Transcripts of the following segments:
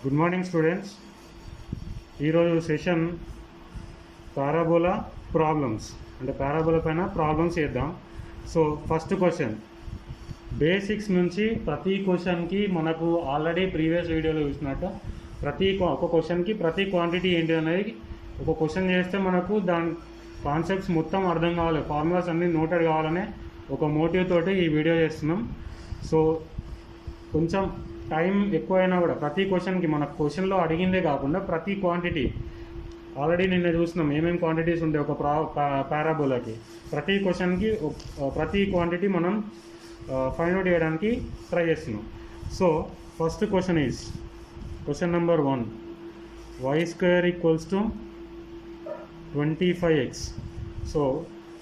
Good morning students. ఈరోజు session parabola problems అంటే parabola పైన ప్రాబ్లమ్స్ చేద్దాం. సో ఫస్ట్ క్వశ్చన్, బేసిక్స్ నుంచి ప్రతి క్వశ్చన్కి మనకు ఆల్రెడీ ప్రీవియస్ వీడియోలో చూసినట్టు ఒక క్వశ్చన్కి ప్రతి క్వాంటిటీ ఏంటి అనేది ఒక క్వశ్చన్ చేస్తే మనకు దాని కాన్సెప్ట్స్ మొత్తం అర్థం కావాలి, ఫార్ములాస్ అన్నీ నోటెడ్ కావాలనే ఒక మోటివ్ తోటి ఈ వీడియో చేస్తున్నాం. సో కొంచెం టైం ఎక్కువైనా కూడా ప్రతి క్వశ్చన్కి మన క్వశ్చన్లో అడిగిందే కాకుండా ప్రతి క్వాంటిటీ ఆల్రెడీ నిన్న చూసినాం ఏమేమి క్వాంటిటీస్ ఉంటాయి ఒక పారాబోలాకి. ప్రతి క్వశ్చన్కి ప్రతి క్వాంటిటీ మనం ఫైండ్ అవుట్ చేయడానికి ట్రై చేస్తున్నాం. So first question is question number 1, y² = 25x. So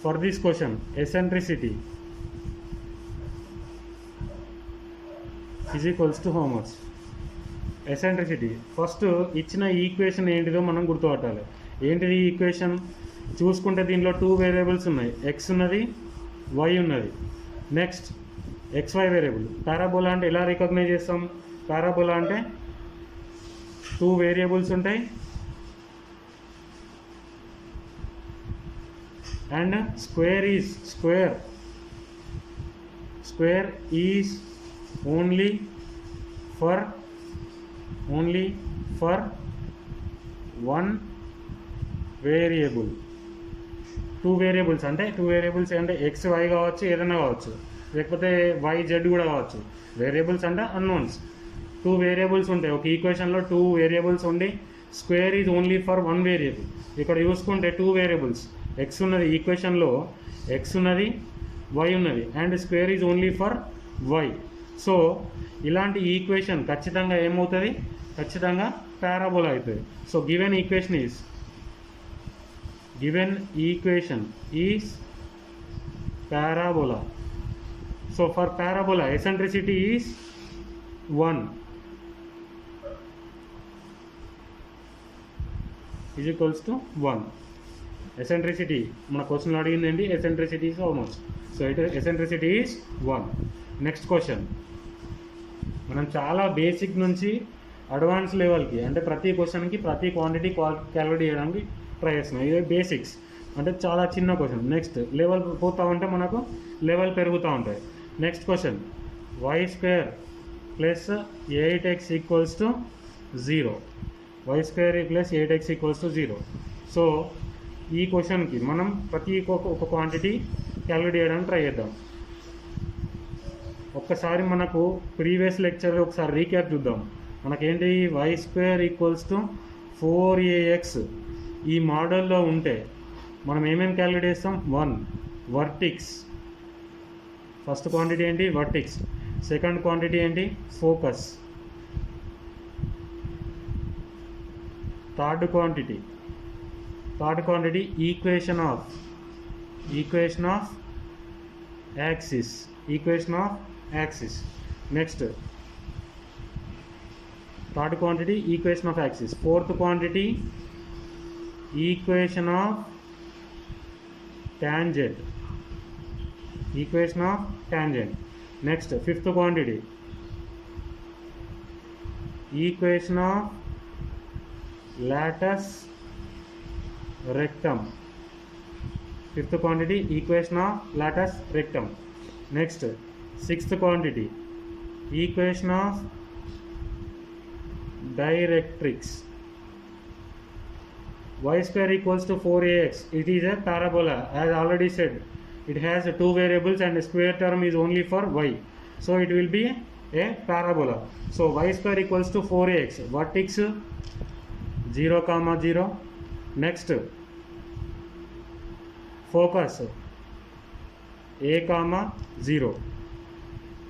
for this question eccentricity is equals to how much? Eccentricity first ఇచ్చిన ఈక్వేషన్ ఏంటిదో మనం గుర్తుపట్టాలి. ఏంటిది ఈక్వేషన్ చూసుకుంటే దీంట్లో 2 వేరియబుల్స్ ఉన్నాయి, x ఉన్నది, y ఉన్నది. Next xy variable. పారాబోలా అంటే ఎలా రికగ్నైజ్ చేస్తాం? పారాబోలా అంటే 2 వేరియబుల్స్ ఉంటాయి and square is only for 1 variable. 2 variables అంటే ఎక్స్ వై కావచ్చు, ఏదైనా కావచ్చు, లేకపోతే వై జెడ్ కూడా కావచ్చు. వేరియబుల్స్ అంటే అన్నోన్స్. 2 వేరియబుల్స్ ఉంటాయి ఒక ఈక్వేషన్లో. 2 వేరియబుల్స్ ఉండి square is only for 1 variable. ఇక్కడ చూసుకుంటే 2 వేరియబుల్స్, ఎక్స్ ఉన్నది ఈక్వేషన్లో, ఎక్స్ ఉన్నది, వై ఉన్నది, and square is only for y. So ఇలాంటి ఈక్వేషన్ ఖచ్చితంగా ఏమవుతుంది? ఖచ్చితంగా పారాబోలా అవుతుంది. So given equation is parabola. So for parabola eccentricity is 1 is equals to 1. Eccentricity మన క్వశ్చన్లో అడిగింది ఏంటి? Eccentricity is how much? So eccentricity is 1. Next question, మనం చాలా బేసిక్ నుంచి అడ్వాన్స్ లెవెల్కి అంటే ప్రతి క్వశ్చన్కి ప్రతి క్వాంటిటీ క్యాలిక్యులేట్ చేయడానికి ట్రై చేస్తున్నాం. ఇదే బేసిక్స్ అంటే చాలా చిన్న క్వశ్చన్. నెక్స్ట్ లెవెల్ పోతూ ఉంటే మనకు లెవెల్ పెరుగుతూ ఉంటాయి. Next question, y² + 8x = 0. y² + 8x = 0. So ఈ క్వశ్చన్కి మనం ప్రతి ఒక క్వాంటిటీ క్యాలిక్యులేట్ చేయడానికి ట్రై చేద్దాం. ఒక్కసారి మనకు ప్రీవియస్ లెక్చర్ ఒకసారి రీక్యాప్ చూద్దాం. మనకేంటి? y² = 4ax ఈ మోడల్లో ఉంటే మనం ఏమేమి క్యాలిక్యులేట్ చేస్తాం? 1 వర్టిక్స్. ఫస్ట్ క్వాంటిటీ ఏంటి? వర్టిక్స్. సెకండ్ క్వాంటిటీ ఏంటి? Focus. Third quantity equation of axis. Next third quantity equation of axis. Fourth quantity equation of tangent. Next fifth quantity equation of latus rectum. Fifth quantity equation of latus rectum. Next sixth quantity equation of directrix. y² = 4ax. It is a parabola. As already said, it has 2 variables and square term is only for y. So it will be a parabola. So y² = 4ax. Vertex 0, 0. Next focus a, 0.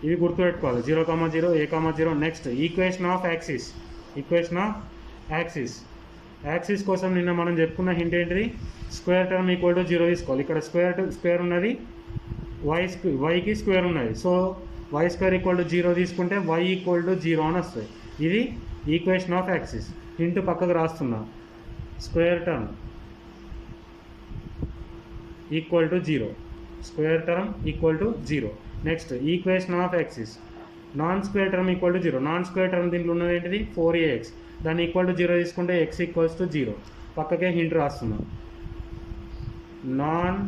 ఇది గుర్తుపెట్టుకోవాలి. 0, 0, a, 0. Next equation of axis. Axis కోసం నిన్న మనం చెప్పుకున్న hint ఏంటిది? Square term = 0 తీసుకోవాలి. ఇక్కడ square ఉన్నది, వైకి స్క్వేర్ ఉన్నది. సో y² = 0 తీసుకుంటే y = 0 అని వస్తుంది. ఇది ఈక్వేషన్ ఆఫ్ యాక్సిస్. హింట్ పక్కకు రాస్తున్నా. Square term = 0. Next, equation of axis. Non square term equal to 0. Non square term దీంట్లో ఉన్నది ఏంటిది 4ax. దాన్ని ఈక్వల్ టు 0 తీసుకుంటే x ఈక్వల్స్ టు 0. పక్కకే హింట్ రాస్తున్నాం. Non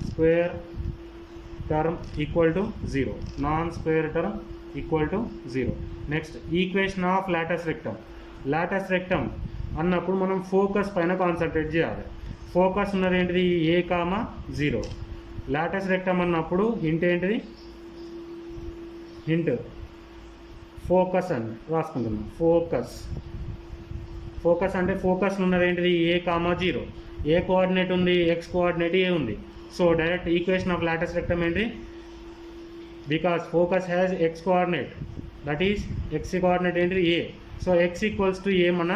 square term equal to 0. Non square term equal to 0. Next equation of latus rectum. Latus rectum అన్నప్పుడు మనం focus పైన కాన్సన్ట్రేట్ చేయాలి. ఫోకస్ ఉన్నది ఏంటిది a, 0. లాటస్ రెక్టమ్ అన్నప్పుడు హింట్ ఏంటిది, హింట్ ఫోకస్ అని రాసుకుంటున్నాం. ఫోకస్ అంటే ఫోకస్ ఉన్నది ఏంటిది a, 0. ఏ కోఆర్డినేట్ ఉంది, x కోఆర్డినేట్ a ఉంది. So direct equation of latus rectum ఏంటి, because focus has x coordinate, that is x coordinate ఏంటిది a. So x equals to a మన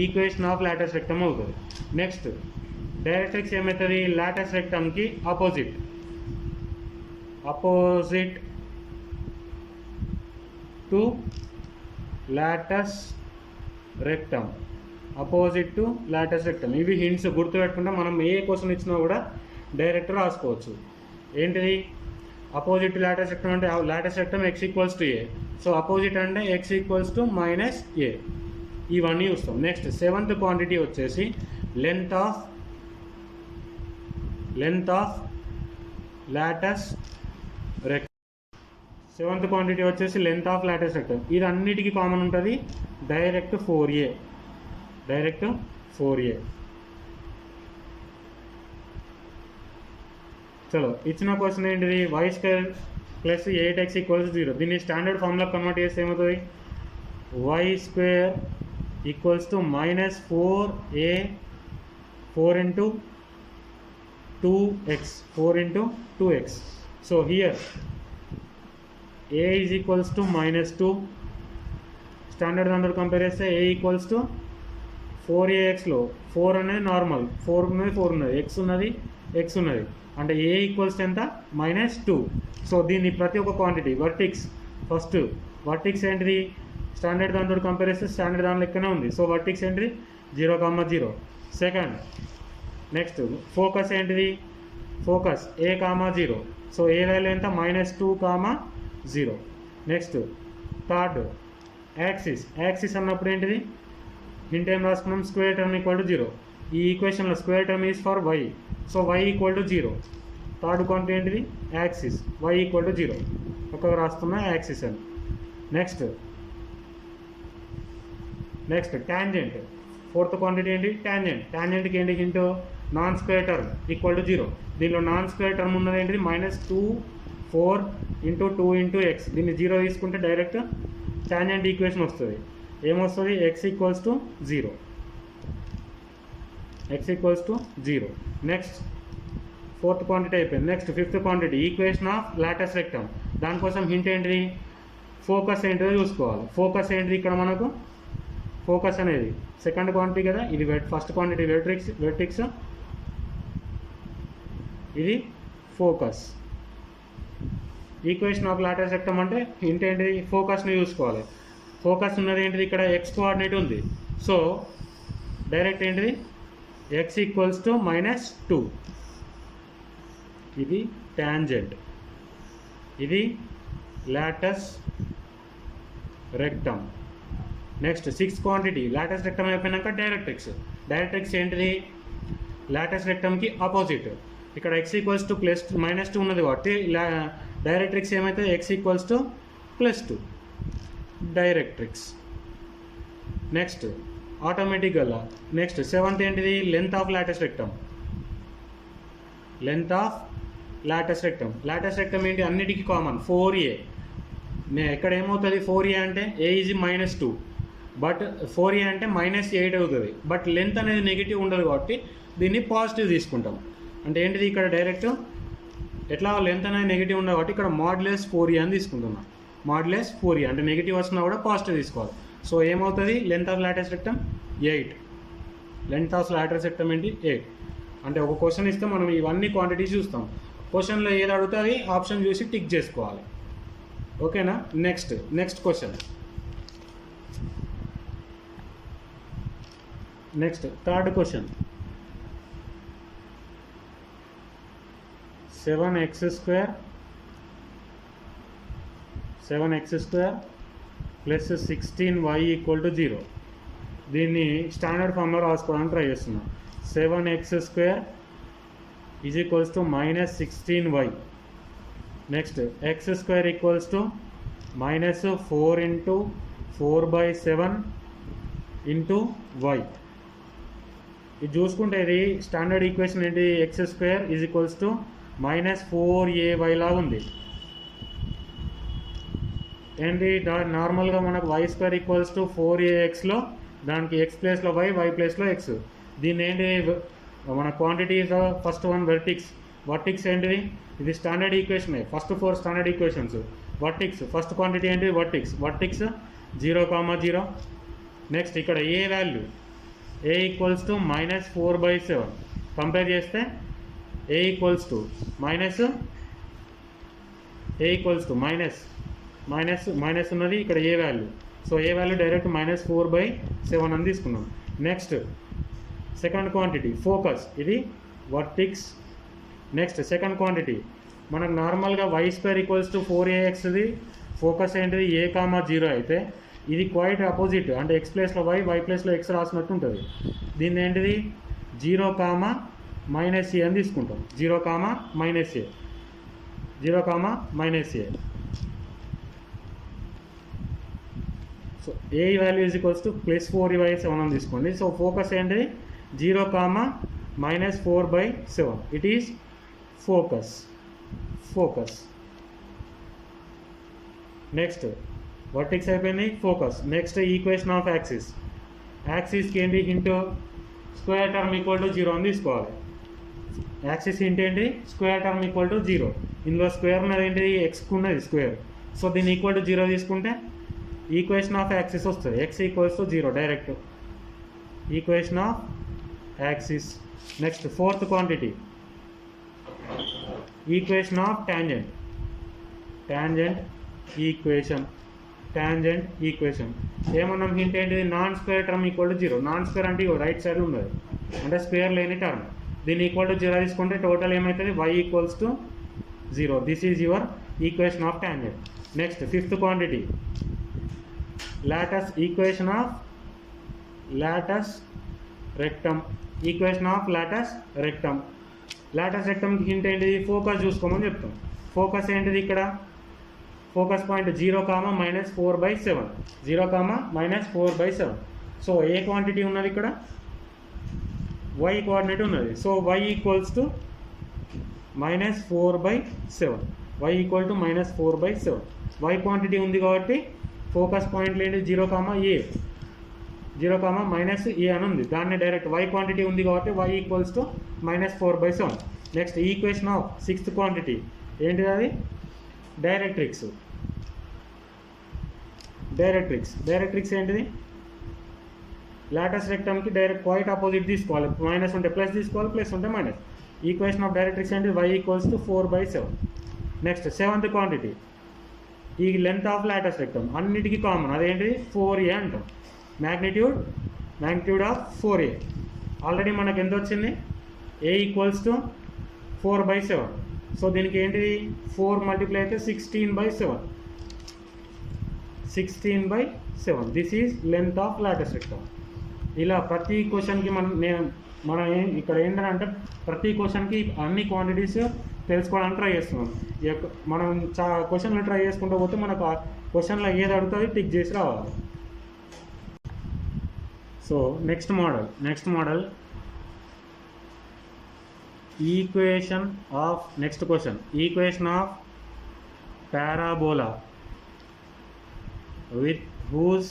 ఈక్వేషన్ ఆఫ్ లాటస్ రెక్టమ్ అవుతుంది. Next directrix ఏమవుతుంది, latus రెక్టమ్కి opposite to latus rectum, opposite to latus rectum. ఇవి hints గుర్తుపెట్టుకుంటే మనం ఏ question ఇచ్చినా కూడా డైరెక్ట్ రాసుకోవచ్చు. ఏంటిది అపోజిట్ టు లాటస్ రెక్టమ్ అంటే Lotus rectum x equals to a. So opposite అంటే x ఈక్వల్స్ టు -a. ఇవన్నీ చూస్తాం. నెక్స్ట్ సెవెంత్ క్వాంటిటీ వచ్చేసి length of latus rectum. Seventh quantity వచ్చేసి లెంత్ ఆఫ్ లాటస్ రెక్టమ్. ఇది అన్నిటికీ కామన్ ఉంటుంది, డైరెక్ట్ 4a. చలో ఇచ్చిన క్వశ్చన్ ఏంటిది, y² + 8x = 0. దీన్ని స్టాండర్డ్ ఫార్ములా కన్వర్ట్ చేస్తే ఏమవుతుంది, y² = -4a 4 into 2x. So here a is equals to -2. Standard దాంట్లో కంపేర్ చేస్తే a ఈక్వల్స్ టు 4axలో 4 అనేది నార్మల్, 4 ఉన్నది, x ఉన్నది అంటే a ఈక్వల్స్ ఎంత -2. సో దీన్ని ప్రతి ఒక్క క్వాంటిటీ ఫస్ట్ వర్టిక్స్ ఏంటిది, స్టాండర్డ్ దాంట్లో కంపేర్ చేస్తే స్టాండర్డ్ దాని లెక్కనే ఉంది. సో వర్టిక్స్ ఏంటిది 0, 0. సెకండ్ నెక్స్ట్ ఫోకస్ ఏంటిది, focus a, 0. So a value ఎంత -2, 0. నెక్స్ట్ థర్డ్ యాక్సిస్ అన్నప్పుడు ఏంటిది, హింట్ ఏం రాసుకున్నాం, స్క్వేర్ టర్మ్ ఈక్వల్ టు 0. ఈ ఈక్వేషన్లో square term is for y. So y equal to 0. Third quantity ఏంటిది యాక్సిస్, y ఈక్వల్ టు 0. ఒక్కొక్క రాస్తున్నా యాక్సిస్ అని. Next tangent. ఫోర్త్ క్వాంటిటీ ఏంటి ట్యాంజెంట్కి ఏంటి hint, non square term equal to 0. దీనిలో నాన్ స్క్వేర్ టర్మ్ ఉన్నది ఏంటిది -2 4 × 2 × x. దీన్ని 0 తీసుకుంటే డైరెక్ట్ ట్యాంజెంట్ ఈక్వేషన్ వస్తుంది. ఏమొస్తుంది, x equals to 0. Next fourth quantity అయిపోయింది. Next fifth quantity equation of latus rectum. దానికోసం హింట్ ఏంటిది, ఫోకస్ ఏంటిదో చూసుకోవాలి. ఫోకస్ ఏంటిది, ఇక్కడ మనకు ఫోకస్ అనేది సెకండ్ క్వాంటిటీ కదా, ఇది ఫస్ట్ క్వాంటిటీ వెర్టిక్స్, ఇది focus. Equation of latus rectum అంటే హింట్ ఏంటిది, ఫోకస్ని చూసుకోవాలి. ఫోకస్ ఉన్నది ఏంటిది, ఇక్కడ x కోఆర్డినేట్ ఉంది. సో డైరెక్ట్ ఏంటిది x ఈక్వల్స్ టు -2. ఇది ట్యాంజెంట్, ఇది Lotus rectum. Next sixth quantity Lotus rectum అయిపోయినాక డైరెక్ట్రిక్స్ ఏంటిది, లాటస్ రెక్టమ్కి ఆపోజిట్. ఇక్కడ x ఈక్వల్స్ టు -2 ఉన్నది కాబట్టి డైరెక్ట్రిక్స్ ఏమైతే x equals to +2 directrix. Next ఆటోమేటిక్గా నెక్స్ట్ సెవెంత్ ఏంటిది, length of latus rectum. Latus rectum ఏంటి, అన్నిటికీ కామన్ 4a. ఎక్కడ ఏమవుతుంది, 4a అంటే a ఈజ్ -2, బట్ 4a అంటే -8 అవుతుంది. బట్ లెంత్ అనేది నెగిటివ్ ఉండదు కాబట్టి దీన్ని పాజిటివ్ తీసుకుంటాం. అంటే ఏంటిది, ఇక్కడ డైరెక్ట్ ఎట్లా లెంత్ అనేది నెగిటివ్ ఉండదు కాబట్టి ఇక్కడ -4a అని తీసుకుంటున్నాం. -4a అంటే నెగిటివ్ వచ్చినా కూడా పాజిటివ్ తీసుకోవాలి. సో ఏమవుతుంది, length of latus rectum 8. Length of latus rectum ఏంటి 8. అంటే ఒక క్వశ్చన్ ఇస్తే మనం ఇవన్నీ క్వాంటిటీస్ చూస్తాం. క్వశ్చన్లో ఏది అడుగుతుంది ఆప్షన్ చూసి టిక్ చేసుకోవాలి. ఓకేనా. Next question. Next third question, 7x² 7x² plus 16y equal to 0. దీన్ని స్టాండర్డ్ ఫామ్లో రాసుకోవడానికి ట్రై చేస్తున్నాం. 7x² is equals to minus 16y. Next x² equals to minus 4 into 4/7 into y. ఇది చూసుకుంటే ఇది స్టాండర్డ్ ఈక్వేషన్ ఏంటి, x² is equals to minus 4ay లాగా ఉంది. ఏంటి నార్మల్గా మనకు y² ఈక్వల్స్ టు 4axలో దానికి x ప్లేస్లో y ప్లేస్లో x. దీన్ని ఏంటి మన క్వాంటిటీస్ ఫస్ట్ వన్ వర్టిక్స్ ఏంటిది, ఇది standard equation. First 4 standard equations. Vertex first quantity ఏంటి, వర్టిక్స్ 0,0. నెక్స్ట్ ఇక్కడ a value, a equals to minus 4/7. Compare చేస్తే a ఈక్వల్స్ టు మైనస్ ఉన్నది ఇక్కడ a value. So a value direct minus 4/7 అని తీసుకున్నాం. Next second quantity focus, ఇది vertex. Next second quantity మనకు నార్మల్గా y² equals to 4ax. Focus ఏంటిది a,0 అయితే ఇది క్వైట్ అపోజిట్, అంటే x ప్లేస్లో y ప్లేస్లో x రాసినట్టు ఉంటుంది. దీన్ని ఏంటిది 0,-a అని తీసుకుంటాం. 0,-a. So a value is equals to plus 4/7 అని తీసుకోండి. సో ఫోకస్ ఏంటిది 0,-4/7. It is focus. Next Vortex అయిపోయింది, ఫోకస్. నెక్స్ట్ ఈక్వేషన్ ఆఫ్ యాక్సిస్కి ఏంటి into square term equal to 0 అని తీసుకోవాలి. యాక్సిస్ ఏంటి స్క్వేర్ టర్మ్ ఈక్వల్ టు 0. ఇందులో స్క్వేర్ ఉన్నది ఏంటి, ఎక్స్కి ఉన్నది స్క్వేర్. సో దీన్ని ఈక్వల్ టు 0 తీసుకుంటే ఈక్వేషన్ ఆఫ్ యాక్సిస్ వస్తుంది. x equals to 0 direct equation of axis. Next fourth quantity equation of tangent equation. ఏమన్నాం హింట్ ఏంటిది, non square term equal to 0. Non square అంటే రైట్ సైడ్ ఉన్నది, అంటే square లేని term. దీన్ని equal to 0 తీసుకుంటే total ఏమవుతుంది, y equals to 0. This is your equation of tangent. Next fifth quantity equation of latus rectum. Latus రెక్టమ్కి hint ఏంటిది, focus చూసుకోమని చెప్తాం. ఫోకస్ ఏంటిది ఇక్కడ, ఫోకస్ పాయింట్ 0,-4/7. 0,-4/7. సో ఏ క్వాంటిటీ ఉన్నది ఇక్కడ, y కోఆర్డినేట్ ఉన్నది. So y equals to -4/7. y quantity ఉంది కాబట్టి ఫోకస్ పాయింట్ ఏంటి 0,a అని ఉంది. దాన్ని డైరెక్ట్ y క్వాంటిటీ ఉంది కాబట్టి y equals to -4/7. Next equation of sixth quantity ఏంటిది, అది డైరెక్ట్రిక్స్ ఏంటిది, లాటస్ రెక్టమ్కి డైరెక్ట్ క్వైట్ ఆపోజిట్ తీసుకోవాలి. మైనస్ ఉంటే ప్లస్ తీసుకోవాలి, ప్లస్ ఉంటే మైనస్. ఈక్వేషన్ ఆఫ్ డైరెక్ట్రిక్స్ ఏంటి, y equals to 4/7. Next seventh quantity ఈ లెంత్ ఆఫ్ లాటస్ రెక్టమ్ అన్నిటికీ కామన్, అదేంటి 4a అంటాం. Magnitude of 4a. ఆల్రెడీ మనకు ఎంత వచ్చింది, a ఈక్వల్స్ టు 4/7. సో దీనికి ఏంటిది 4 మల్టిప్లై అయితే 16/7. This is length of latus rectum. ఇలా ప్రతి క్వశ్చన్కి మనం ఇక్కడ ఏంటంటే ప్రతి క్వశ్చన్కి అన్ని క్వాంటిటీస్ తెలుసుకోవడానికి ట్రై చేస్తున్నాం. మనం క్వశ్చన్లు ట్రై చేసుకుంటూ పోతే మనకు ఆ క్వశ్చన్లో ఏది అడుగుతుంది టిక్ చేసి రావాలి. So next model equation of parabola with whose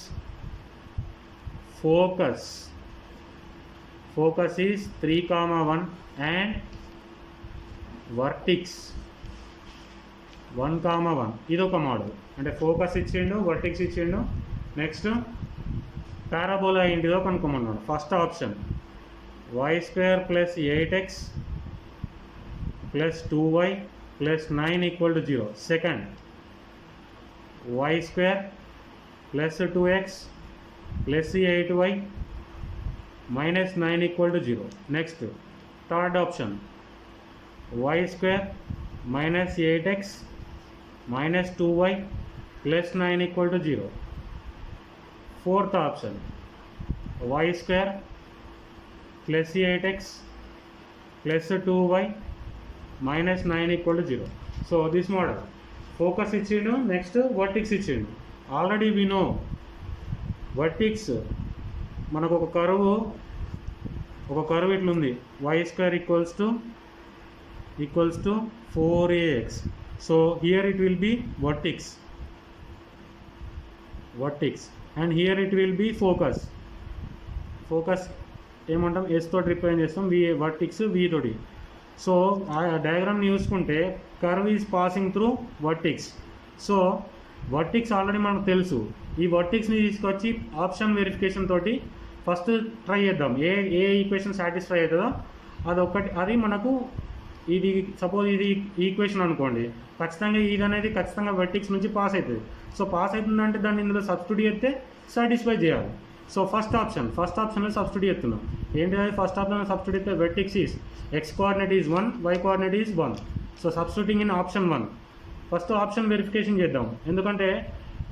focus is 3,1 and vertex 1,1. ఇది ఒక మోడల్, అంటే ఫోకస్ ఇచ్చిండు, వర్టెక్స్ ఇచ్చిండు. నెక్స్ట్ పారాబోలా ఏంటిదో కనుక్కోమన్నాడు. First option y² + 8x + 2y + 9 = 0. Second y² + 2x + 8y - 9 = 0. Next third option y² - 8x - 2y plus 9 equal to 0. Fourth option, y square plus 8x plus 2y minus 9 equal to 0. So this model, focus ఇచ్చిండు, next vertex ఇచ్చిండు. Already we know vertex మనకు ఒక curve ఇట్లుంది, y square equals to 4ax. So here it will be vertex and here it will be focus ఏమంటాం, s తోటి represent చేస్తాం, v vertex v తోటి. So ఆ డయాగ్రామ్ని చూసుకుంటే curve is passing through Vortex. So Vortex already మనకు తెలుసు. ఈ వర్టిక్స్ని తీసుకొచ్చి ఆప్షన్ వెరిఫికేషన్ తోటి ఫస్ట్ ట్రై చేద్దాం. ఏ ఈక్వేషన్ సాటిస్ఫై అవుతుందో అది మనకు ఇది సపోజ్ ఇది ఈక్వేషన్ అనుకోండి, ఖచ్చితంగా ఇది అనేది ఖచ్చితంగా వర్టిక్స్ నుంచి పాస్ అవుతుంది. సో పాస్ అవుతుందంటే దాన్ని ఇందులో సబ్స్టిట్యూట్ చేస్తే సాటిస్ఫై చేయాలి. సో ఫస్ట్ ఆప్షన్లో సబ్స్టిట్యూట్ చేస్తున్నాం. ఏంటి అది ఫస్ట్ ఆప్షన్లో సబ్స్టిట్యూట్ చేస్తే vertex is x coordinate is 1, y coordinate is 1. So substituting in option 1. First option verification చేద్దాం, ఎందుకంటే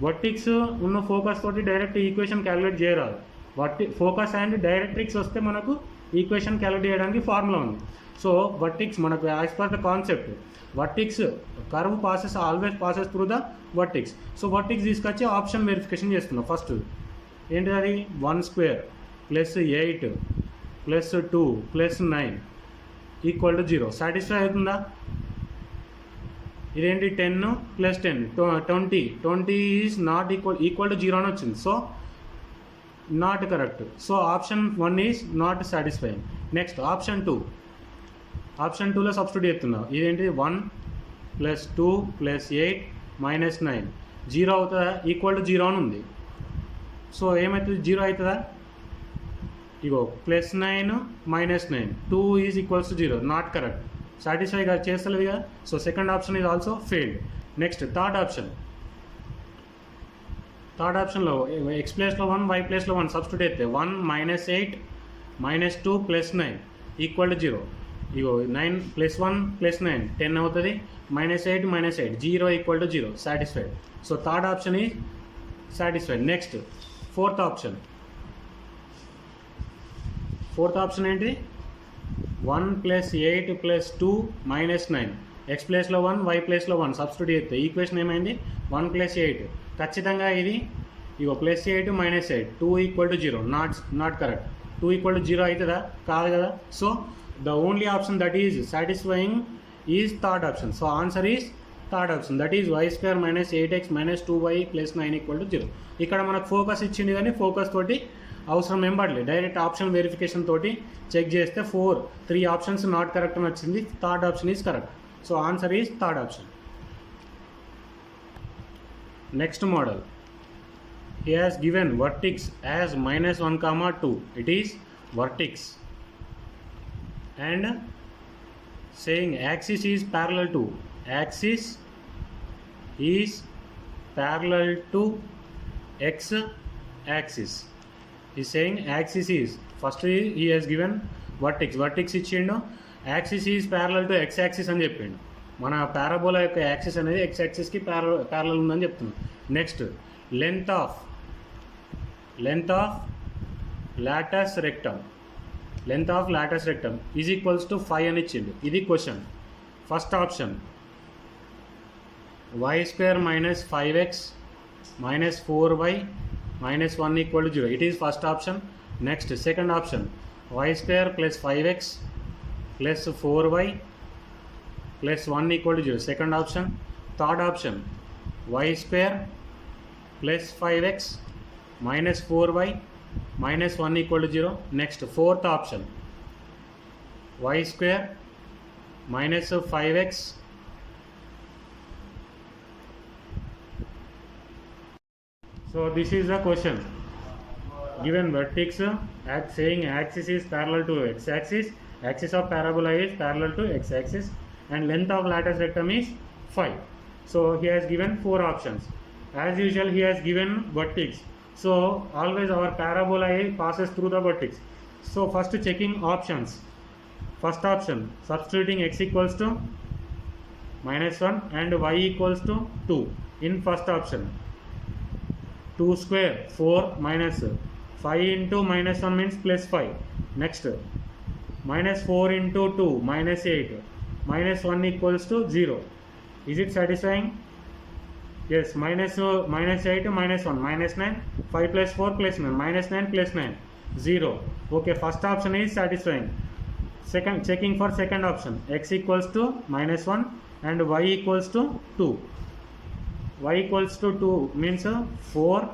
వర్టిక్స్ ఉన్న ఫోకస్ తోటి డైరెక్ట్ ఈక్వేషన్ క్యాలిక్యులేట్ చేయరాదు. ఫోకస్ అండ్ డైరెక్ట్రిక్స్ వస్తే మనకు ఈక్వేషన్ క్యాలిక్యులేట్ చేయడానికి ఫార్ములా ఉంది. సో వర్టిక్స్ మనకు as per the concept Vortex curve always passes through the Vortex. So Vortex తీసుకొచ్చి ఆప్షన్ వెరిఫికేషన్ చేస్తున్నాం. ఫస్ట్ ఏంటిది, అది 1 square plus 8 plus 2 plus 9 equal to 0. Satisfy అవుతుందా? ఇదేంటి 10 plus 10 20 is not equal to 0 అని వచ్చింది. So not correct. So option 1 is not satisfying. Next option 2లో substitute చేస్తున్నాం. ఇదేంటి 1 ప్లస్ 2 ప్లస్ 8 మైనస్ 9 0 అవుతుందా? ఈక్వల్ టు 0 అని ఉంది. సో ఏమవుతుంది, 0 అవుతుందా? ఇగో plus 9 minus 9 2 is equals to 0, not correct. Satisfy చేస్తలేదు కదా. So second option is also failed. Next third ఆప్షన్లో ఎక్స్ ప్లేస్లో 1 వై ప్లేస్లో 1 సబ్స్టిట్యూట్ అయితే 1 minus 8 minus 2 plus 9 equal to 0. ఇగో 9 ప్లస్ 1 ప్లస్ 9 10 అవుతుంది, minus 8 0 equal to 0, satisfied. So third option is satisfied. Next fourth option ఏంటి, 1 plus 8 plus 2 minus 9 X ప్లేస్లో 1 y ప్లేస్లో 1 substitute చేస్తే ఈక్వేషన్ ఏమైంది 1 ప్లస్ 8. ఖచ్చితంగా ఇది ఇగో plus 8 minus 8 2 equal to 0, not correct. 2 equal to 0 అవుతుందా? కాదు కదా. So the only option that is satisfying is third option. So answer is third option, that is y square minus 8x minus 2y plus 9 equal to 0. ఇక్కడ మనకు focus ఇచ్చింది కానీ focus తోటి అవసరం ఏం పడలేదు. డైరెక్ట్ ఆప్షన్ వెరిఫికేషన్ తోటి check చేస్తే 3 ఆప్షన్స్ నాట్ కరెక్ట్ అని వచ్చింది. Third option is correct. So answer is third option. Next model, he has given vertex as -1, 2. It is vertex and saying axis is parallel to x axis. He is saying axis is, first he has given vertex ఇచ్చిండు, axis is parallel to x axis అని చెప్పిండు. మన parabola యొక్క axis అనేది x యాక్సిస్కి parallel ఉందని చెప్తున్నాం. Next length of latus rectum is equals to 5 అని ఇచ్చిండు. ఇది question. First option y square minus 5x minus 4y minus 1 equal to 0. It is first option. Next second option y square plus 5x plus 4y plus 1 equal to 0, second option. Third option y square plus 5x minus 4y minus 1 equal to 0. Next fourth option y square minus 5x So this is the question. Given vertex saying axis is parallel to x axis, axis of parabola is parallel to x axis, and length of lateral rectum is 5. So he has given 4 options. As usual he has given vertex. So always our parabola passes through the vertex. So first checking options. First option, substituting x equals to -1 and y equals to 2. in first option. 2 square 4 minus 5 into minus 1 means plus 5. Next minus 4 into 2 minus 8 minus 1 equals to 0. Is it satisfying? Yes. Minus 8 minus 1 minus 9, 5 plus 4 plus 9, minus 9 plus 9, 0. Okay, first option is satisfying. Second, checking for second option, x equals to minus 1 and y equals to 2. Y equals to 2 means 4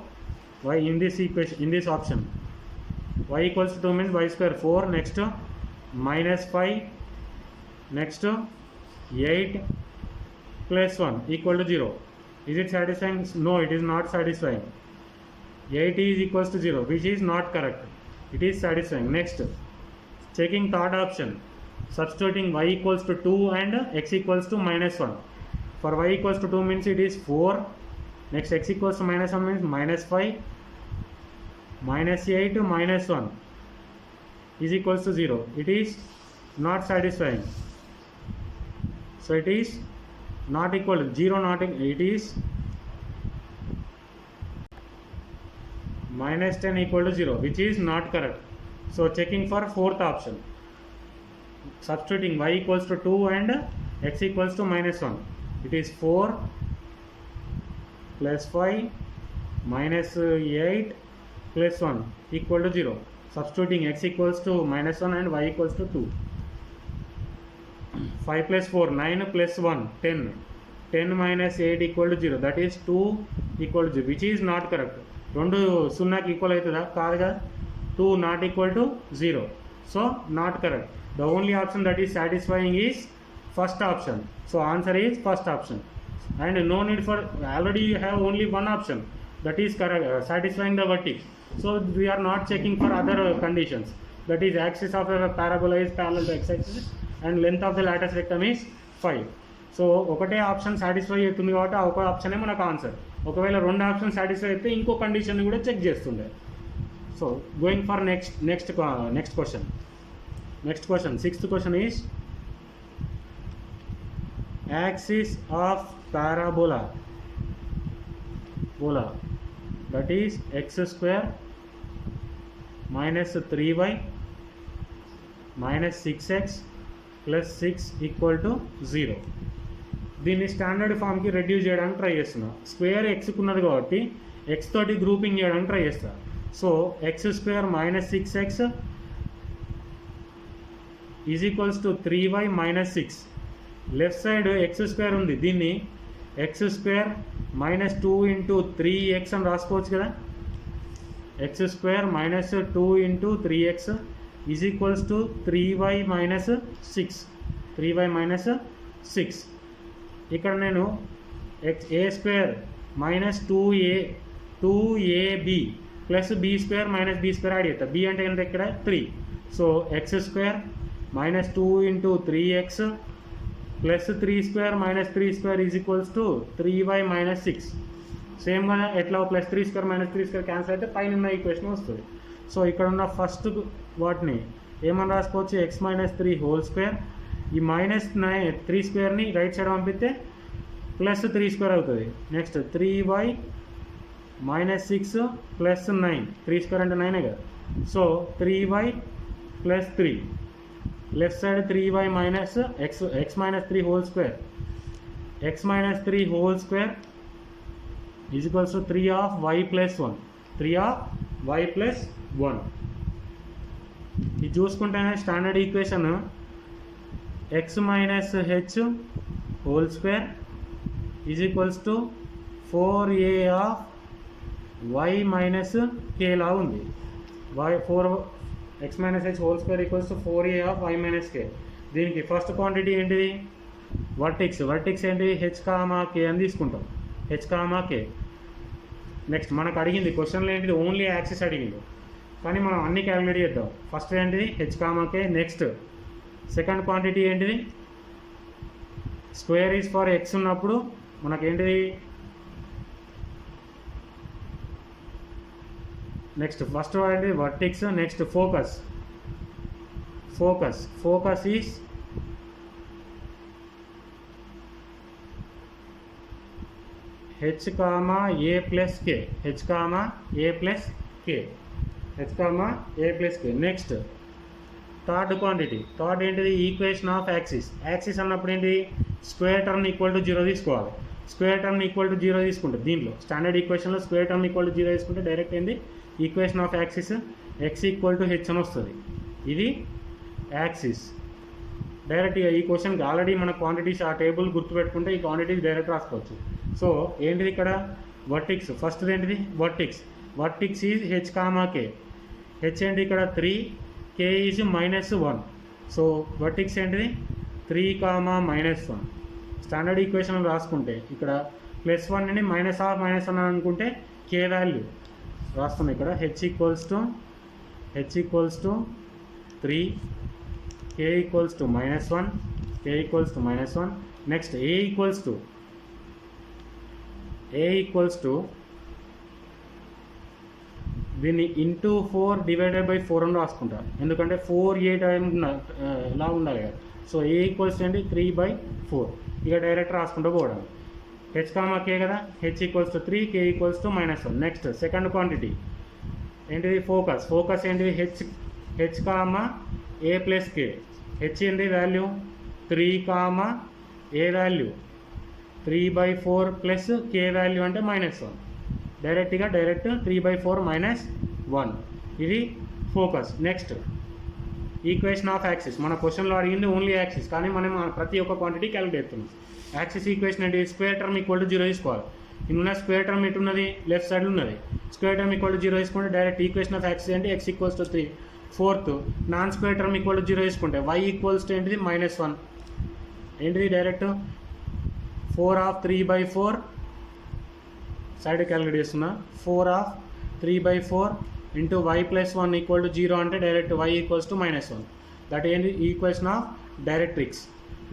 y in this equation, in this option. Y equals to 2 means y square 4. Next minus 5. Next 8 plus 1 equal to 0. Is it satisfying? No, it is not satisfying. 8 is equals to 0, which is not correct. It is satisfying. Next, checking third option, substituting y equals to 2 and x equals to minus 1. For y equals to 2 means it is 4. Next, x equals to minus 1 means minus 5. Minus 8 to minus 1 is equals to 0. It is not satisfying. So it is not equal to 0, not it is minus 10 equal to 0, which is not correct. So checking for fourth option, substituting y equals to 2 and x equals to minus 1. It is 4 plus 5 minus 8 plus 1 equal to 0. Substituting x equals to minus 1 and y equals to 2. 5 plus 4, 9 plus 1, 10. 10 minus 8 equal to 0. That is 2 equal to 0, which is not correct. 2 0 equal అవుతుందా? కాదుగా. 2 not equal to 0. So not correct. The only option that is satisfying is first option. So answer is first option. And no need for, already you have only one option that is correct, satisfying the vertex. So we are not checking for other conditions. That is axis of a parabola is parallel to x-axis and length of the lattice rectum is 5. So ఒకటే option satisfy అవుతుంది కాబట్టి ఆ ఒక ఆప్షనే మనకు answer. ఒకవేళ రెండు option satisfy అయితే ఇంకో కండిషన్ కూడా చెక్ చేస్తుండే. So going for next question sixth question is axis of parabola that is x square minus 3y minus 6x plus 6 equal to 0. దీన్ని స్టాండర్డ్ ఫామ్కి రెడ్యూస్ చేయడానికి ట్రై చేస్తున్నా. స్క్వేర్ ఎక్స్కి ఉన్నది కాబట్టి ఎక్స్ తోటి గ్రూపింగ్ చేయడానికి ట్రై చేస్తా. So x square minus 6x is equals to 3y minus 6. Left side X square ఉంది, దీన్ని X square minus 2 into 3x అని రాసుకోవచ్చు కదా. X square minus 2 into 3x is equals to 3y minus 6. 3y minus 6. ఇక్కడ నేను a square minus 2ab plus b square minus b square add చేస్తా. B అంటే ఎంత ఇక్కడ 3. So x square minus 2 into 3x plus 3 square minus 3 square is equals to 3y minus 6. Same కదా, ఎట్లా plus 3 square minus 3 square cancel అయితే పైన ఉన్న equation వస్తుంది. సో ఇక్కడ ఉన్న ఫస్ట్ వాటిని ఏమని రాసుకోవచ్చు, ఎక్స్ మైనస్ 3 హోల్ స్క్వేర్. ఈ మైనస్ 3 స్క్వేర్ని రైట్ సైడ్ పంపిస్తే ప్లస్ 3 స్క్వేర్ అవుతుంది. Next 3y minus 6 plus 9. 3 square అంటే 9 కదా. So 3y plus 3. Left side 3y minus x minus 3 whole square. x minus 3 whole square is equals to 3 of y plus 1. 3 of y plus 1. ఇది చూసుకుంటేనే standard equation x minus h whole square is equals to 4a of y minus k లా ఉంది. x minus h whole square equals to 4a of y minus k. దీనికి first quantity ఏంటిది, vertex ఏంటిది, h comma k అని తీసుకుంటాం. h comma k. Next మనకు అడిగింది క్వశ్చన్లో ఏంటిది, ఓన్లీ యాక్సిస్ అడిగింది, కానీ మనం అన్ని క్యాలిక్యులేట్ చేద్దాం. ఫస్ట్ ఏంటిది h comma k. Next second quantity ఏంటిది, స్క్వేర్ ఈజ్ ఫర్ x ఉన్నప్పుడు మనకేంటిది, నెక్స్ట్ ఫస్ట్ ఏంటిది vertex. Next focus is h comma a plus k, h comma a plus k, h comma a plus k. Next third quantity, third ఏంటిది? Equation of axis. Axis అన్నప్పుడు ఏంటి? Square term equal to 0 తీసుకోవాలి. Square term equal to 0 తీసుకుంటే దీంట్లో standard ఈక్వేషన్లో square term equal to 0 తీసుకుంటే direct ఏంటి? Equation of axis x equal to h అని వస్తుంది. ఇది యాక్సిస్. డైరెక్ట్గా ఈ క్వశ్చన్కి ఆల్రెడీ మన క్వాంటిటీస్ ఆ టేబుల్ గుర్తుపెట్టుకుంటే ఈ క్వాంటిటీస్ డైరెక్ట్ రాసుకోవచ్చు. సో ఏంటిది ఇక్కడ? వర్టిక్స్. ఫస్ట్ది ఏంటిది? Vertex. Vortex is h comma K. H ఏంటి ఇక్కడ? 3, కే ఈజ్ -1. సో వర్టిక్స్ ఏంటిది? 3, -1. స్టాండర్డ్ ఈక్వేషన్ రాసుకుంటే ఇక్కడ +1 అని -1 అనుకుంటే కే వాల్యూ రాస్తున్నాం ఇక్కడ. H equals to 3, k equals to -1, k equals to -1. Next a equals to దీన్ని ఇంటూ 4 డివైడెడ్ బై 4 అని రాసుకుంటారు. ఎందుకంటే 4 టైం ఇలా ఉండాలి కదా. సో ఏ ఈక్వల్స్ ఏంటి? 3/4. ఇక డైరెక్ట్ రాసుకుంటూ పోవడం. హెచ్ కామా కే కదా, H equals to 3, k equals to -1. Next second quantity ఏంటిది? ఫోకస్. ఫోకస్ ఏంటిది? H comma a plus k. H ఏంటి వాల్యూ? 3, ఏ వాల్యూ 3/4 ప్లస్ కే వాల్యూ అంటే -1. డైరెక్ట్ 3/4 -1. ఇది focus. Next equation of axis. మన క్వశ్చన్లో అడిగింది ఓన్లీ యాక్సిస్, కానీ మనం ప్రతి ఒక్క క్వాంటిటీ క్యాలిక్యులేట్ చేస్తున్నాం. యాక్సిస్ ఈక్వేషన్ ఏంటి? స్క్వేర్ టర్మ్ ఈక్వల్ టు 0 తీసుకోవాలి. ఇన్న స్క్వేర్ టర్మ్ ఎటు ఉన్నది? లెఫ్ట్ సైడ్ ఉన్నది. స్క్వేర్ టర్మ్ ఈక్వల్ టు 0 తీసుకుంటే డైరెక్ట్ ఈక్వేషన్ ఆఫ్ యాక్సిస్ అంటే x equals to 3. Fourth non square term equal to 0 తీసుకుంటే y ఈక్వల్స్ టు ఏంటిది? -1. ఏంటిది? డైరెక్ట్ 4/3/4 సైడ్ క్యాలిక్యులేట్ చేస్తున్నా. 4/3/4 ఇంటూ y + 1 ఈక్వల్ టు 0 అంటే direct y equals to -1. That ఏంటి? Equation of directrix.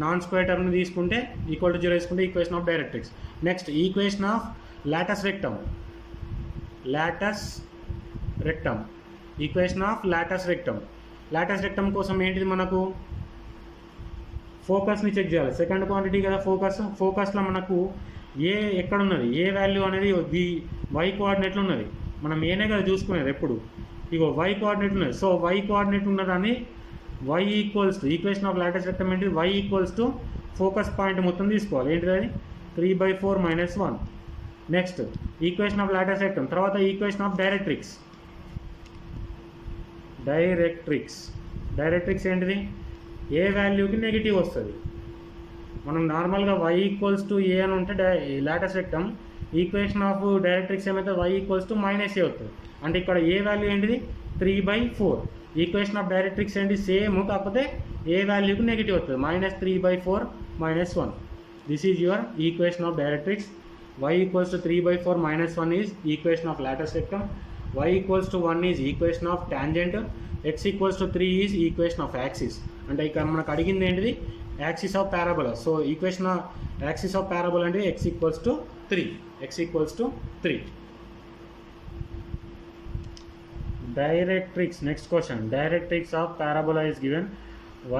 Non square term తీసుకుంటే equal to 0 తీసుకుంటే equation of directrix. Next equation of latus rectum. Equation of latus rectum. Latus rectum కోసం ఏంటిది? మనకు ఫోకస్ని check చేయాలి. Second quantity కదా ఫోకస్. ఫోకస్లో మనకు ఏ ఎక్కడ ఉన్నది? ఏ వాల్యూ అనేది వై కోఆర్డినేట్లో ఉన్నది. మనం ఏనే కదా చూసుకునేది ఎప్పుడు. ఇగో వై కోఆర్డినేట్ ఉన్నది. సో వై కోఆర్డినేట్ ఉన్నదాన్ని y equals to equation of latus rectum ఏంటి? y equals to focus point మొత్తం తీసుకోవాలి. ఏంటిది? అది 3/4 -1. Next equation of latus rectum. తర్వాత ఈక్వేషన్ ఆఫ్ డైరెక్ట్రిక్స్ ఏంటిది? ఏ వాల్యూకి నెగిటివ్ వస్తుంది. మనం నార్మల్గా y ఈక్వల్స్ టు ఏ అని ఉంటే Lotus rectum. Equation of directrix ఏమైతే y ఈక్వల్స్ టు -a అవుతుంది. అంటే ఇక్కడ ఏ వాల్యూ ఏంటిది? 3/4. ఈక్వేషన్ ఆఫ్ డైరెక్ట్రిక్స్ ఏంటి? సేమ్, కాకపోతే ఏ వాల్యూకి నెగిటివ్ అవుతుంది. -3/4 -1. This is your equation of directrix. y equals to 3/4 -1 is equation of latus rectum. y equals to 1 is equation of tangent. x equals to 3 is equation of axis. అంటే ఇక్కడ మనకు అడిగింది ఏంటిది? Axis of parabola. So equation of axis of parabola అంటే x equals to 3. Directrix. Next question. Directrix of parabola is given y²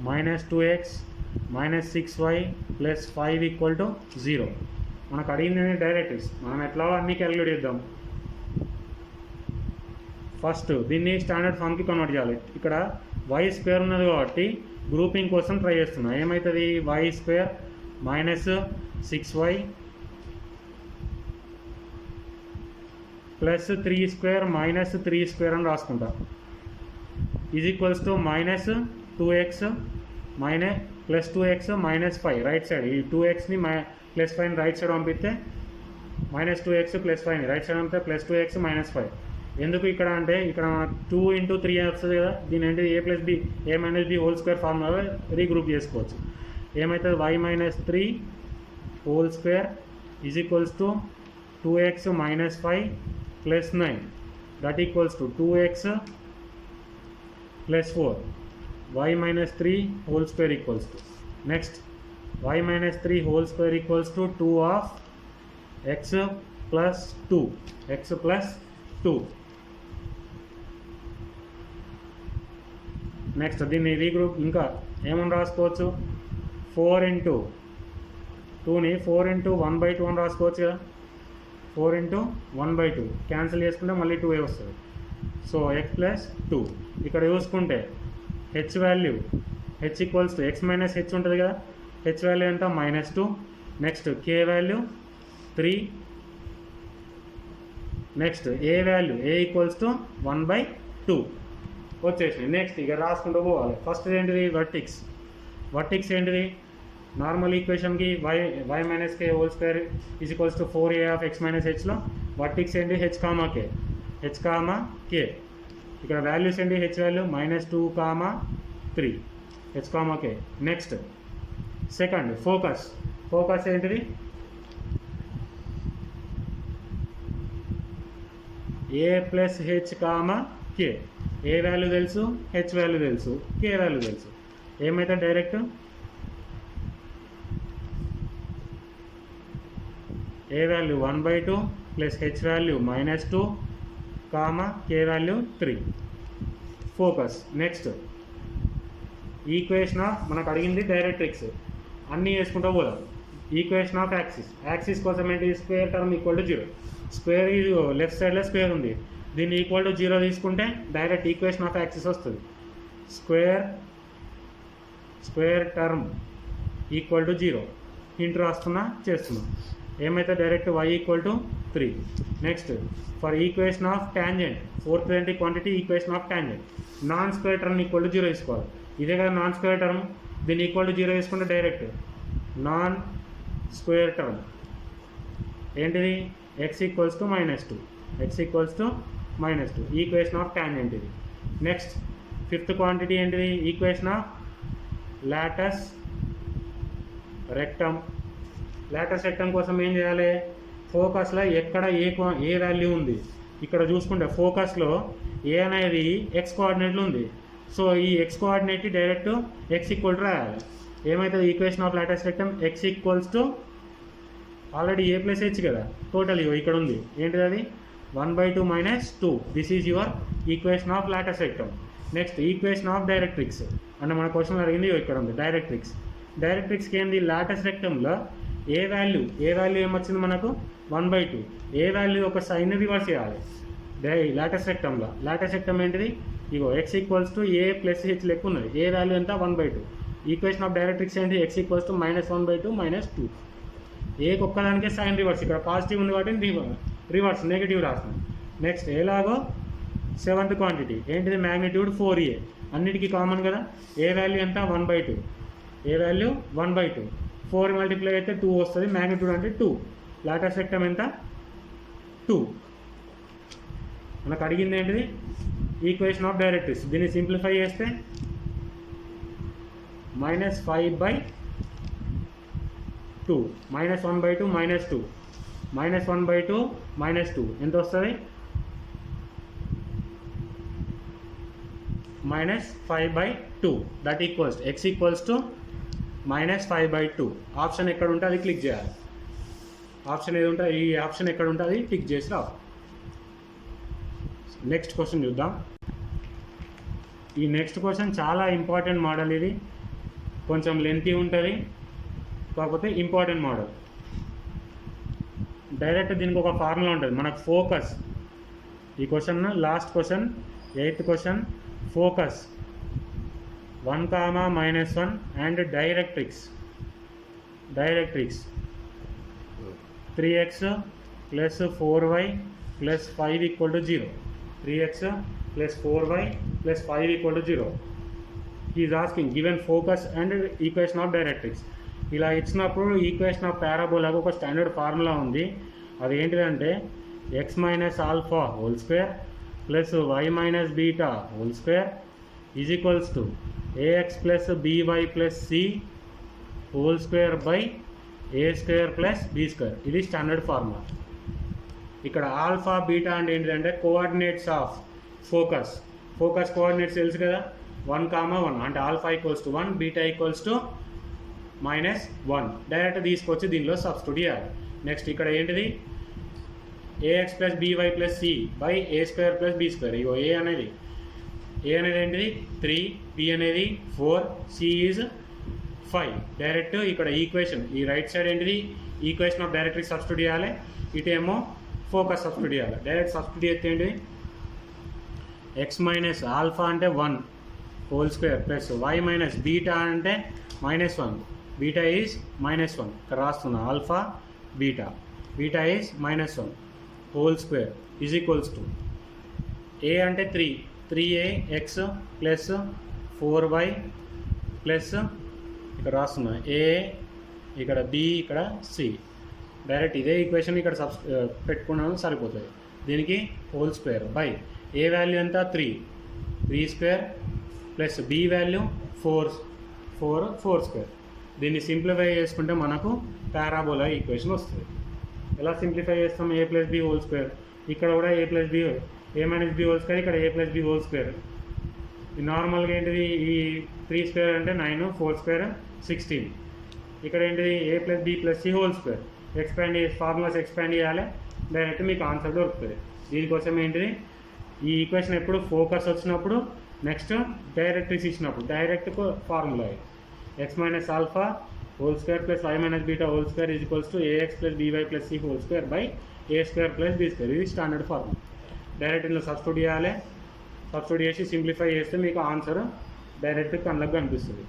-2x -6y + 5 = 0. మనకు అడిగింది directrix. మనం ఎట్లా అన్నీ క్యాలిక్యులేట్ చేద్దాం. ఫస్ట్ దీన్ని స్టాండర్డ్ ఫామ్కి కన్వర్ట్ చేయాలి. ఇక్కడ y² ఉన్నది కాబట్టి గ్రూపింగ్ కోసం ట్రై చేస్తున్నా. ఏమవుతుంది? y² -6y + 3² -3² అని రాసుకుంటా. Is equals to -2x +2x -5 right side. ఈ 2xని +5 రైట్ సైడ్ పంపిస్తే -2x + 5 రైట్ సైడ్ పంపితే +2x -5. ఎందుకు ఇక్కడ అంటే ఇక్కడ 2 × 3 వస్తుంది కదా. దీని ఏంటి? a + b (a-b) ఫార్ములా రీగ్రూప్ చేసుకోవచ్చు. ఏమవుతుంది? y -3² is equals to 2x -5 + 9 that equals to 2x + 4. y -3² equals to next y -3² equals to 2x + 2. Next దీన్ని రీగ్రూప్ ఇంకా ఏమని రాసుకోవచ్చు? 4 × 2ని 4 ఇంటూ 1/2 అని రాసుకోవచ్చు కదా. 4 ఇంటూ 1/2 క్యాన్సిల్ చేసుకుంటే మళ్ళీ 2a వస్తుంది. So x plus 2. ఇక్కడ చూసుకుంటే h value h equals to x minus h ఉంటుంది కదా. హెచ్ వాల్యూ ఎంత -2. Next k value 3. Next a value a equals to 1/2 వచ్చేసింది. నెక్స్ట్ ఇక రాసుకుంటూ పోవాలి. ఫస్ట్ ఏంటిది వర్టిక్స్. వర్టిక్స్ ఏంటిది నార్మల్ ఈక్వేషన్కి y minus k whole square is equals to 4a of x minus హెచ్లో వర్టిక్స్ ఏంటి హెచ్ కామా కే. ఇక్కడ వాల్యూస్ ఏంటి హెచ్ వాల్యూ -2, 3 హెచ్ కామా కే. నెక్స్ట్ సెకండ్ ఫోకస్ ఏంటిది a plus H K. A value తెలుసు, H value తెలుసు, కే value తెలుసు. ఏమైతే direct A value 1/2 plus H value -2, K value 3 focus. Next equation of మనకు అడిగింది directrix అన్నీ వేసుకుంటూ పోదాం. ఈక్వేషన్ ఆఫ్ యాక్సిస్ కోసం ఏంటి square term equal to 0. Square left సైడ్లో స్క్వేర్ ఉంది, దీన్ని ఈక్వల్ టు 0 తీసుకుంటే డైరెక్ట్ ఈక్వేషన్ ఆఫ్ యాక్సిస్ వస్తుంది. Square term equal to 0 hint రాస్తున్నా చేస్తున్నా. ఏమైతే direct y equal to 3. Next for equation of tangent fourth ఏంటి quantity equation of tangent non square term equal to 0 తీసుకోవాలి. ఇదే కదా నాన్ స్క్వేర్ టర్మ్, దీన్ని equal to 0 తీసుకుంటే డైరెక్ట్ నాన్ స్క్వేర్ టర్మ్ ఏంటిది x equals to -2 equation of tangent ఇది. Next fifth quantity ఏంటిది equation of latus rectum. Latus rectum కోసం ఏం చేయాలి ఫోకస్లో ఎక్కడ ఏ వాల్యూ ఉంది ఇక్కడ చూసుకుంటే ఫోకస్లో ఏ అనేది ఎక్స్ కోఆర్డినేట్లు ఉంది. సో ఈ X coordinate direct X equal to రాయాలి. ఏమవుతుంది equation of latus rectum x equals to already A plus H కదా టోటల్ ఇక్కడ ఉంది ఏంటిది అది 1/2 - 2. This is your equation of latus rectum. Next equation of directrix అంటే మన క్వశ్చన్ అడిగింది ఇక్కడ ఉంది డైరెక్ట్రిక్స్కి ఏంది లాటస్ రెక్టంలో ఏ వాల్యూ ఏమొచ్చింది మనకు 1/2. ఏ వాల్యూ ఒక సైన్ రివర్స్ చేయాలి లాటస్ రెక్టమ్ ఏంటిది ఇగో x equals to A plus H లెక్క ఉన్నది. ఏ వాల్యూ ఎంత 1/2. ఈక్వేషన్ ఆఫ్ డైరెక్ట్రిక్స్ ఏంటి x ఈక్వల్స్ టు -1/2 -2. ఏకి ఒక్కదానికే సైన్ రివర్స్, ఇక్కడ పాజిటివ్ ఉంది కాబట్టి రివర్స్ నెగిటివ్ రాస్తున్నాం. నెక్స్ట్ ఎలాగో సెవెంత్ క్వాంటిటీ ఏంటిది మ్యాగ్నిట్యూడ్ 4a అన్నిటికీ కామన్ కదా. ఏ వాల్యూ ఎంత 1/2. ఏ వాల్యూ 1/2 4 మల్టిప్లై అయితే 2 వస్తుంది. మ్యాగ్నిట్యూడ్ అంటే 2. లాటస్ రెక్టమ్ ఎంత 2. మనకు అడిగింది ఏంటిది ఈక్వేషన్ ఆఫ్ డైరెక్ట్రిక్స్. దీన్ని సింప్లిఫై చేస్తే -5/2 -1/2 -2 -1/2 -2 ఎంత వస్తుంది -5/2. That equals x equals to -5/2. Option ఎక్కడ ఉంటే అది క్లిక్ చేయాలి. ఆప్షన్ ఏది ఉంటుంది ఈ ఆప్షన్ ఎక్కడ ఉంటే అది టిక్ చేసి రావు. నెక్స్ట్ క్వశ్చన్ చూద్దాం. ఈ నెక్స్ట్ క్వశ్చన్ చాలా ఇంపార్టెంట్ మోడల్. ఇది కొంచెం లెంతీ ఉంటుంది కాకపోతే ఇంపార్టెంట్ మోడల్. డైరెక్ట్ దీనికి ఒక ఫార్ములా ఉంటుంది మనకు ఫోకస్. ఈ question last question 8th question focus 1, -1 and directrix 3x + 4y + 5 = 0. 3x + 4y + 5 = 0. He is asking given focus and equation of directrix. ఇలా ఇచ్చినప్పుడు ఈక్వేషన్ ఆఫ్ పారాబోలాకు ఒక స్టాండర్డ్ ఫార్ములా ఉంది. అది ఏంటిదంటే x - α whole square + y - β whole square is equals to ax + by + c whole square by a² + b². ఇది standard formula. ఇక్కడ alpha beta అంటే ఏంటిదంటే కోఆర్డినేట్స్ ఆఫ్ ఫోకస్ కోఆర్డినేట్స్ తెలుసు కదా 1, 1 అంటే alpha equals to 1 beta equals to -1. Direct తీసుకొచ్చి దీనిలో substitute చేయాలి. నెక్స్ట్ ఇక్కడ ఏంటిది ax + by + c by a² + b². ఇగో ఏ అనేది ఏంటిది 3, b అనేది 4, c ఈజ్ 5 డైరెక్ట్ ఇక్కడ ఈక్వేషన్ ఈ రైట్ సైడ్ ఏంటిది ఈక్వేషన్ ఆఫ్ డైరెక్ట్రీ సబ్స్టిట్యూట్ చేయాలి, ఇటేమో ఫోకస్ సబ్స్టిట్యూట్ చేయాలి. డైరెక్ట్ సబ్స్టిట్యూట్ చేస్తే ఏంటి ఎక్స్ మైనస్ ఆల్ఫా అంటే 1 whole square plus y minus beta అంటే -1, బీటా ఈజ్ -1 ఇక్కడ రాస్తున్నా alpha beta, beta is -1 whole square is equals to a అంటే 3a X plus 4y plus ఇక్కడ రాస్తున్నా ఏ ఇక్కడ బి ఇక్కడ సి. డైరెక్ట్ ఇదే ఈక్వేషన్ ఇక్కడ పెట్టుకున్నాను సరిపోతుంది. దీనికి whole square by a value ఎంత 3 square plus b value 4 square. దీన్ని సింప్లిఫై చేసుకుంటే మనకు పారాబోలా ఈక్వేషన్ వస్తుంది. ఎలా సింప్లిఫై చేస్తాం a plus b whole square, ఇక్కడ కూడా a plus b a minus b whole square, ఇక్కడ a plus b whole square. నార్మల్గా ఏంటిది ఈ 3 స్క్వేర్ అంటే 9 4 స్క్వేర్ 16. ఇక్కడ ఏంటిది a plus b plus c whole square. Expand formulas expand చేయాలి, డైరెక్ట్ మీకు ఆన్సర్ దొరుకుతుంది. దీనికోసం ఏంటిది ఈ ఈక్వేషన్ ఎప్పుడు ఫోకస్ వచ్చినప్పుడు నెక్స్ట్ డైరెక్ట్రీస్ ఇచ్చినప్పుడు direct formula x minus alpha whole square plus y minus beta whole square is equals to a x plus b y plus c whole square by a square plus b square. ఇది standard formula. Direct ఇందులో substitute చేయాలి, substitute చేసి simplify చేస్తే మీకు answer direct కళ్ళకు కనిపిస్తుంది.